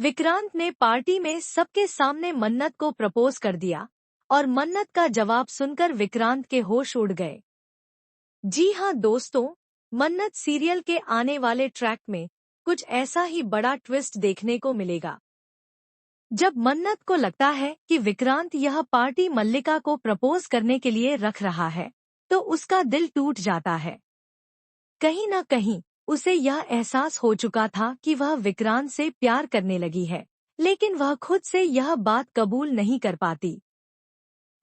विक्रांत ने पार्टी में सबके सामने मन्नत को प्रपोज कर दिया और मन्नत का जवाब सुनकर विक्रांत के होश उड़ गए। जी हाँ दोस्तों, मन्नत सीरियल के आने वाले ट्रैक में कुछ ऐसा ही बड़ा ट्विस्ट देखने को मिलेगा। जब मन्नत को लगता है कि विक्रांत यह पार्टी मल्लिका को प्रपोज करने के लिए रख रहा है, तो उसका दिल टूट जाता है। कहीं न कहीं उसे यह एहसास हो चुका था कि वह विक्रांत से प्यार करने लगी है, लेकिन वह खुद से यह बात कबूल नहीं कर पाती।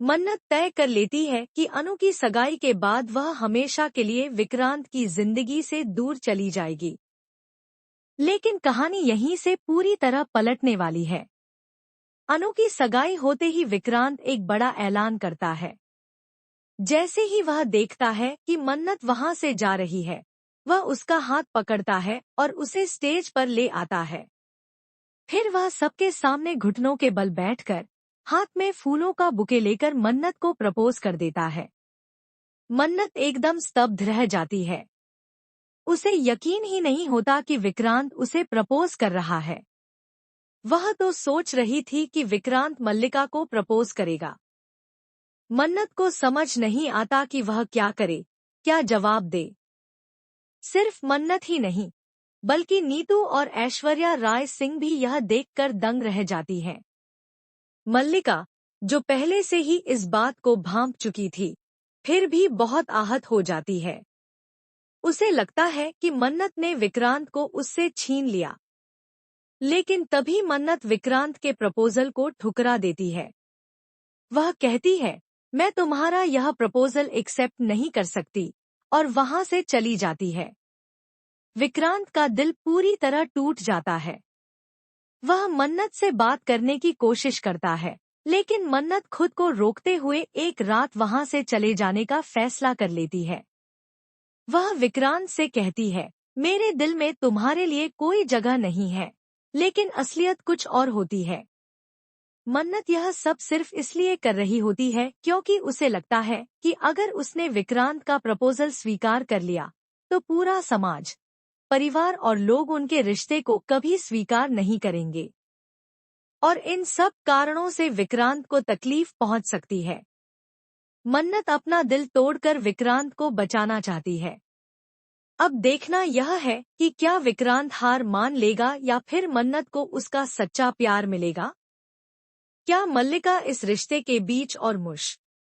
मन्नत तय कर लेती है कि अनु की सगाई के बाद वह हमेशा के लिए विक्रांत की जिंदगी से दूर चली जाएगी। लेकिन कहानी यहीं से पूरी तरह पलटने वाली है। अनु की सगाई होते ही विक्रांत एक बड़ा ऐलान करता है। जैसे ही वह देखता है कि मन्नत वहां से जा रही है, वह उसका हाथ पकड़ता है और उसे स्टेज पर ले आता है। फिर वह सबके सामने घुटनों के बल बैठकर हाथ में फूलों का बुके लेकर मन्नत को प्रपोज कर देता है। मन्नत एकदम स्तब्ध रह जाती है। उसे यकीन ही नहीं होता कि विक्रांत उसे प्रपोज कर रहा है। वह तो सोच रही थी कि विक्रांत मल्लिका को प्रपोज करेगा। मन्नत को समझ नहीं आता कि वह क्या करे, क्या जवाब दे। सिर्फ मन्नत ही नहीं, बल्कि नीतू और ऐश्वर्या राय सिंह भी यह देखकर दंग रह जाती हैं। मल्लिका, जो पहले से ही इस बात को भांप चुकी थी, फिर भी बहुत आहत हो जाती है। उसे लगता है कि मन्नत ने विक्रांत को उससे छीन लिया। लेकिन तभी मन्नत विक्रांत के प्रपोजल को ठुकरा देती है। वह कहती है, मैं तुम्हारा यह प्रपोजल एक्सेप्ट नहीं कर सकती, और वहां से चली जाती है। विक्रांत का दिल पूरी तरह टूट जाता है। वह मन्नत से बात करने की कोशिश करता है, लेकिन मन्नत खुद को रोकते हुए एक रात वहां से चले जाने का फैसला कर लेती है। वह विक्रांत से कहती है, मेरे दिल में तुम्हारे लिए कोई जगह नहीं है, लेकिन असलियत कुछ और होती है। मन्नत यह सब सिर्फ इसलिए कर रही होती है क्योंकि उसे लगता है कि अगर उसने विक्रांत का प्रपोजल स्वीकार कर लिया, तो पूरा समाज, परिवार और लोग उनके रिश्ते को कभी स्वीकार नहीं करेंगे। और इन सब कारणों से विक्रांत को तकलीफ पहुंच सकती है। मन्नत अपना दिल तोड़कर विक्रांत को बचाना चाहती है। अब देखना यह है कि क्या विक्रांत हार मान लेगा या फिर मन्नत को उसका सच्चा प्यार मिलेगा। क्या मल्लिका इस रिश्ते के बीच और मुश